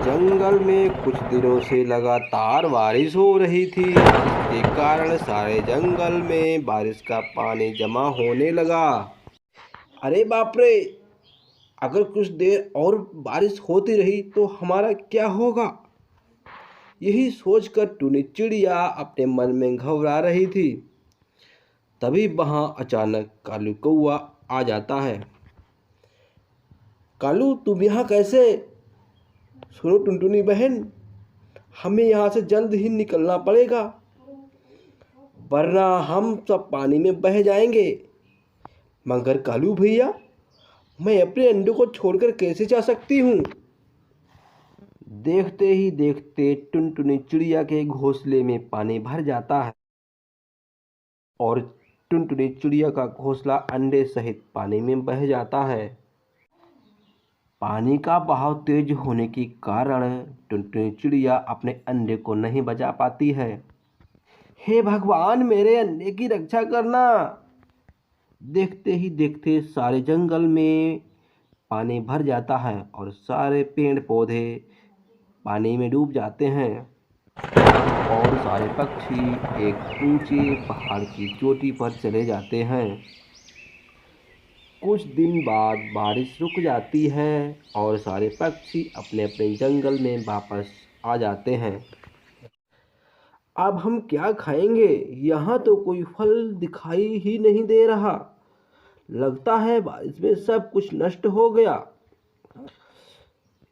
जंगल में कुछ दिनों से लगातार बारिश हो रही थी, जिसके कारण सारे जंगल में बारिश का पानी जमा होने लगा। अरे बाप रे! अगर कुछ देर और बारिश होती रही तो हमारा क्या होगा? यही सोचकर टुनी चिड़िया अपने मन में घबरा रही थी। तभी वहां अचानक कालू कौआ आ जाता है। कालू, तुम यहाँ कैसे? सुनो टुनटुनी बहन, हमें यहाँ से जल्द ही निकलना पड़ेगा, वरना हम सब पानी में बह जाएंगे। मगर कालू भैया, मैं अपने अंडों को छोड़कर कैसे जा सकती हूँ? देखते ही देखते टुनटुनी चिड़िया के घोंसले में पानी भर जाता है और टुनटुनी चिड़िया का घोंसला अंडे सहित पानी में बह जाता है। पानी का बहाव तेज होने के कारण टुनटुनी चिड़िया अपने अंडे को नहीं बचा पाती है। हे भगवान, मेरे अंडे की रक्षा करना! देखते ही देखते सारे जंगल में पानी भर जाता है और सारे पेड़ पौधे पानी में डूब जाते हैं और सारे पक्षी एक ऊंचे पहाड़ की चोटी पर चले जाते हैं। कुछ दिन बाद बारिश रुक जाती है और सारे पक्षी अपने अपने जंगल में वापस आ जाते हैं। अब हम क्या खाएंगे? यहाँ तो कोई फल दिखाई ही नहीं दे रहा। लगता है बारिश में सब कुछ नष्ट हो गया।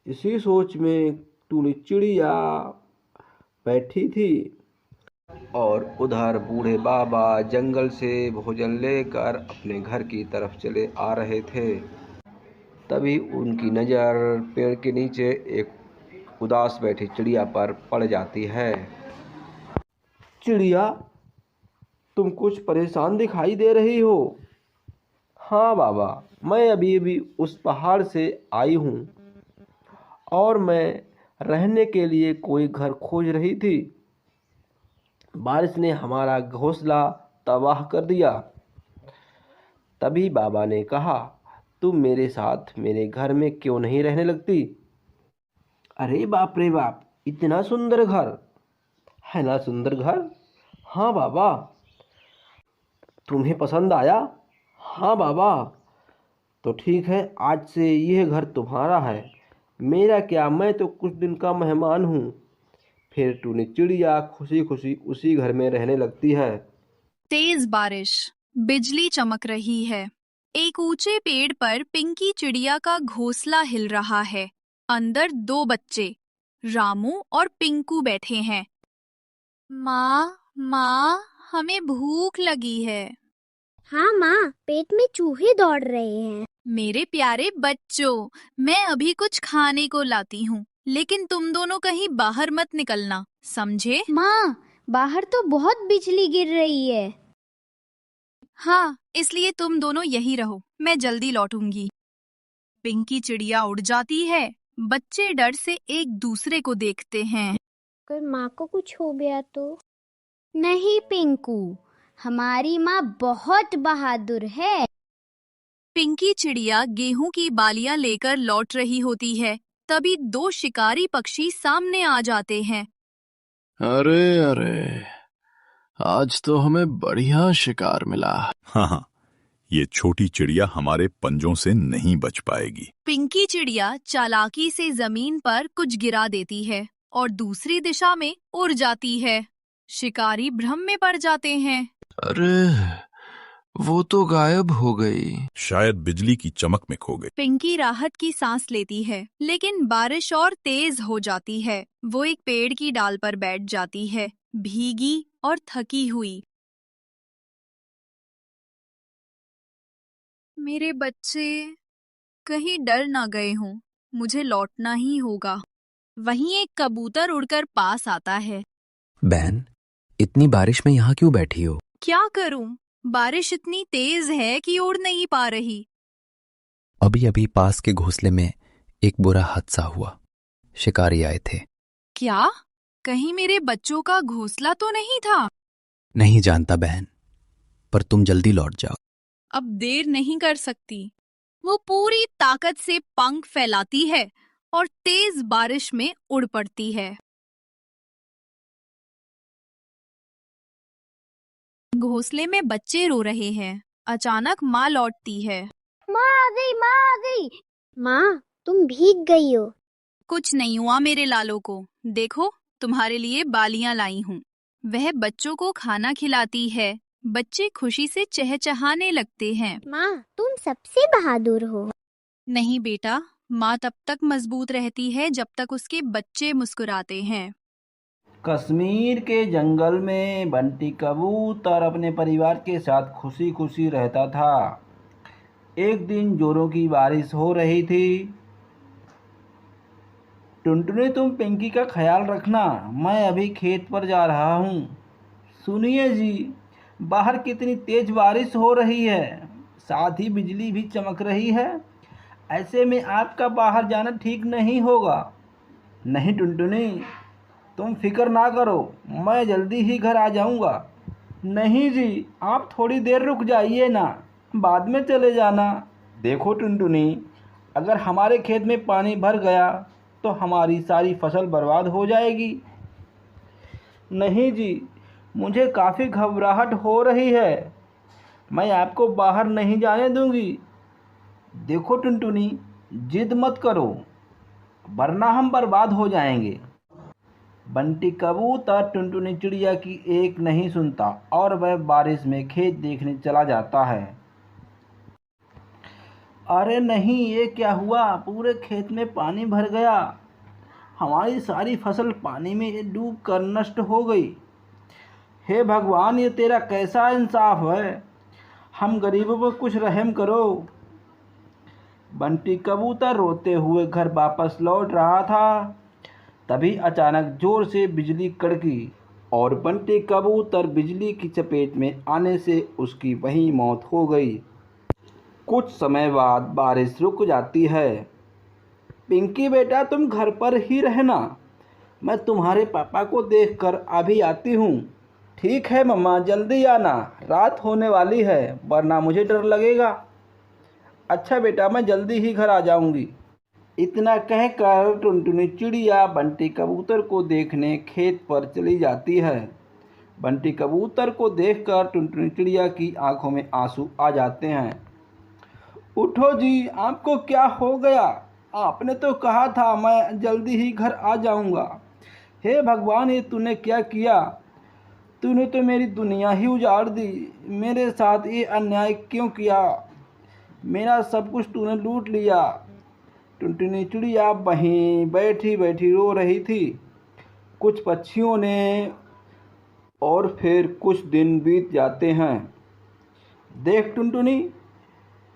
इसी सोच में टुनी चिड़िया बैठी थी और उधर बूढ़े बाबा जंगल से भोजन लेकर अपने घर की तरफ चले आ रहे थे। तभी उनकी नज़र पेड़ के नीचे एक उदास बैठी चिड़िया पर पड़ जाती है। चिड़िया, तुम कुछ परेशान दिखाई दे रही हो। हाँ बाबा, मैं अभी अभी उस पहाड़ से आई हूँ और मैं रहने के लिए कोई घर खोज रही थी। बारिश ने हमारा घोंसला तबाह कर दिया। तभी बाबा ने कहा, तुम मेरे साथ मेरे घर में क्यों नहीं रहने लगती? अरे बाप रे बाप, इतना सुंदर घर है ना? सुंदर घर? हाँ बाबा। तुम्हें पसंद आया? हाँ बाबा। तो ठीक है, आज से यह घर तुम्हारा है। मेरा क्या, मैं तो कुछ दिन का मेहमान हूँ। फिर टुनी चिड़िया खुशी खुशी उसी घर में रहने लगती है। तेज बारिश, बिजली चमक रही है। एक ऊंचे पेड़ पर पिंकी चिड़िया का घोंसला हिल रहा है। अंदर दो बच्चे, रामू और पिंकू बैठे हैं। माँ, माँ, हमें भूख लगी है। हाँ माँ, पेट में चूहे दौड़ रहे हैं। मेरे प्यारे बच्चों, मैं अभी कुछ खाने को लाती हूँ, लेकिन तुम दोनों कहीं बाहर मत निकलना, समझे? माँ, बाहर तो बहुत बिजली गिर रही है। हाँ, इसलिए तुम दोनों यही रहो, मैं जल्दी लौटूंगी। पिंकी चिड़िया उड़ जाती है। बच्चे डर से एक दूसरे को देखते हैं। अगर माँ को कुछ हो गया तो? नहीं पिंकू, हमारी माँ बहुत बहादुर है। पिंकी चिड़िया गेहूं की बालियां लेकर लौट रही होती है। तभी दो शिकारी पक्षी सामने आ जाते हैं। अरे अरे, आज तो हमें बढ़िया शिकार मिला। हाँ हाँ, ये छोटी चिड़िया हमारे पंजों से नहीं बच पाएगी। पिंकी चिड़िया चालाकी से जमीन पर कुछ गिरा देती है और दूसरी दिशा में उड़ जाती है। शिकारी भ्रम में पड़ जाते हैं। अरे, वो तो गायब हो गई। शायद बिजली की चमक में खो गई। पिंकी राहत की सांस लेती है, लेकिन बारिश और तेज हो जाती है। वो एक पेड़ की डाल पर बैठ जाती है, भीगी और थकी हुई। मेरे बच्चे कहीं डर ना गए हों, मुझे लौटना ही होगा। वहीं एक कबूतर उड़कर पास आता है। बहन, इतनी बारिश में यहाँ क्यों बैठी हो? क्या करूं? बारिश इतनी तेज है कि उड़ नहीं पा रही। अभी अभी पास के घोंसले में एक बुरा हादसा हुआ। शिकारी आए थे। क्या? कहीं मेरे बच्चों का घोंसला तो नहीं था? नहीं जानता बहन, पर तुम जल्दी लौट जाओ। अब देर नहीं कर सकती। वो पूरी ताकत से पंख फैलाती है और तेज बारिश में उड़ पड़ती है। घोंसले में बच्चे रो रहे हैं। अचानक माँ लौटती है। माँ आ गई, माँ आ गई। माँ, तुम भीग गई हो। कुछ नहीं हुआ मेरे लालों को। देखो, तुम्हारे लिए बालियां लाई हूँ। वह बच्चों को खाना खिलाती है। बच्चे खुशी से चहचहाने लगते हैं। माँ, तुम सबसे बहादुर हो। नहीं बेटा, माँ तब तक मजबूत रहती है जब तक उसके बच्चे मुस्कुराते हैं। कश्मीर के जंगल में बंटी कबूतर अपने परिवार के साथ खुशी खुशी रहता था। एक दिन जोरों की बारिश हो रही थी। टुनटुनी, तुम पिंकी का ख्याल रखना, मैं अभी खेत पर जा रहा हूँ। सुनिए जी, बाहर कितनी तेज बारिश हो रही है, साथ ही बिजली भी चमक रही है। ऐसे में आपका बाहर जाना ठीक नहीं होगा। नहीं टुनटुनी, तुम फिक्र ना करो, मैं जल्दी ही घर आ जाऊंगा। नहीं जी, आप थोड़ी देर रुक जाइए ना, बाद में चले जाना। देखो टुनटुनी, अगर हमारे खेत में पानी भर गया तो हमारी सारी फसल बर्बाद हो जाएगी। नहीं जी, मुझे काफ़ी घबराहट हो रही है, मैं आपको बाहर नहीं जाने दूंगी। देखो टुनटुनी, जिद मत करो, वरना हम बर्बाद हो जाएंगे। बंटी कबूतर टुनटुनी चिड़िया की एक नहीं सुनता और वह बारिश में खेत देखने चला जाता है। अरे नहीं, ये क्या हुआ, पूरे खेत में पानी भर गया, हमारी सारी फसल पानी में डूब कर नष्ट हो गई। हे भगवान, ये तेरा कैसा इंसाफ है, हम गरीबों पर कुछ रहम करो। बंटी कबूतर रोते हुए घर वापस लौट रहा था। तभी अचानक जोर से बिजली कड़की और बंटी कबूतर बिजली की चपेट में आने से उसकी वहीं मौत हो गई। कुछ समय बाद बारिश रुक जाती है। पिंकी बेटा, तुम घर पर ही रहना, मैं तुम्हारे पापा को देखकर अभी आती हूँ। ठीक है मम्मा, जल्दी आना, रात होने वाली है, वरना मुझे डर लगेगा। अच्छा बेटा, मैं जल्दी ही घर आ जाऊंगी। इतना कहकर टुनटुनी चिड़िया बंटी कबूतर को देखने खेत पर चली जाती है। बंटी कबूतर को देखकर टुनटुनी चिड़िया की आंखों में आंसू आ जाते हैं। उठो जी, आपको क्या हो गया, आपने तो कहा था मैं जल्दी ही घर आ जाऊंगा। हे भगवान, ये तूने क्या किया, तूने तो मेरी दुनिया ही उजाड़ दी। मेरे साथ ये अन्याय क्यों किया, मेरा सब कुछ तूने लूट लिया। टुनटुनी चिड़िया वहीं बैठी बैठी रो रही थी। कुछ पक्षियों ने और फिर कुछ दिन बीत जाते हैं। देख टुनटुनी,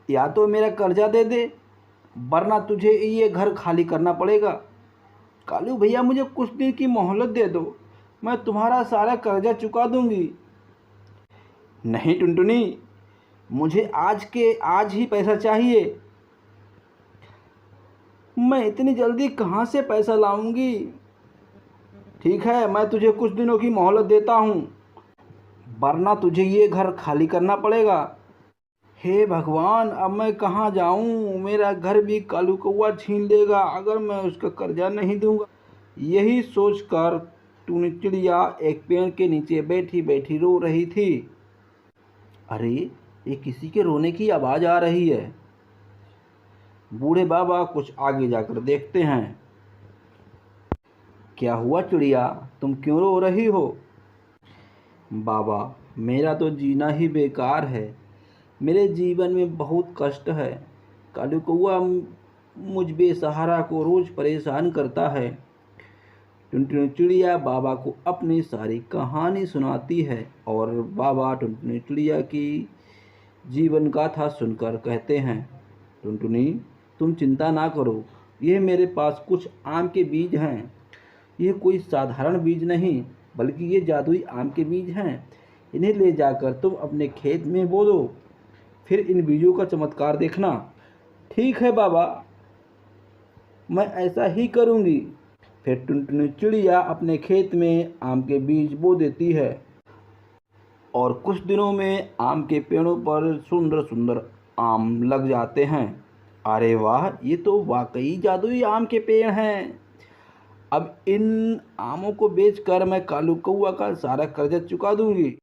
या तो मेरा कर्जा दे दे, वरना तुझे ये घर खाली करना पड़ेगा। कालू भैया, मुझे कुछ दिन की मोहलत दे दो, मैं तुम्हारा सारा कर्जा चुका दूंगी। नहीं टुनटुनी, मुझे आज के आज ही पैसा चाहिए। मैं इतनी जल्दी कहाँ से पैसा लाऊंगी। ठीक है, मैं तुझे कुछ दिनों की मोहलत देता हूँ, वरना तुझे ये घर खाली करना पड़ेगा। हे भगवान, अब मैं कहाँ जाऊँ, मेरा घर भी कालू कौआ छीन लेगा अगर मैं उसका कर्जा नहीं दूंगा। यही सोचकर टुनी चिड़िया एक पेड़ के नीचे बैठी बैठी रो रही थी। अरे, ये किसी के रोने की आवाज़ आ रही है। बूढ़े बाबा कुछ आगे जाकर देखते हैं। क्या हुआ चिड़िया, तुम क्यों रो रही हो? बाबा, मेरा तो जीना ही बेकार है, मेरे जीवन में बहुत कष्ट है। कालू कौआ मुझ बेसहारा को रोज़ परेशान करता है। टुनटुनी चिड़िया बाबा को अपनी सारी कहानी सुनाती है और बाबा टुनटुनी चिड़िया की जीवन गाथा सुनकर कहते हैं, टुनटुनी, तुम चिंता ना करो, ये मेरे पास कुछ आम के बीज हैं। ये कोई साधारण बीज नहीं, बल्कि ये जादुई आम के बीज हैं। इन्हें ले जाकर तुम अपने खेत में बो दो, फिर इन बीजों का चमत्कार देखना। ठीक है बाबा, मैं ऐसा ही करूँगी। फिर टुनटुनी चिड़िया अपने खेत में आम के बीज बो देती है और कुछ दिनों में आम के पेड़ों पर सुंदर सुंदर आम लग जाते हैं। अरे वाह, ये तो वाकई जादुई आम के पेड़ हैं। अब इन आमों को बेचकर मैं कालू कौआ का सारा कर्जा चुका दूंगी।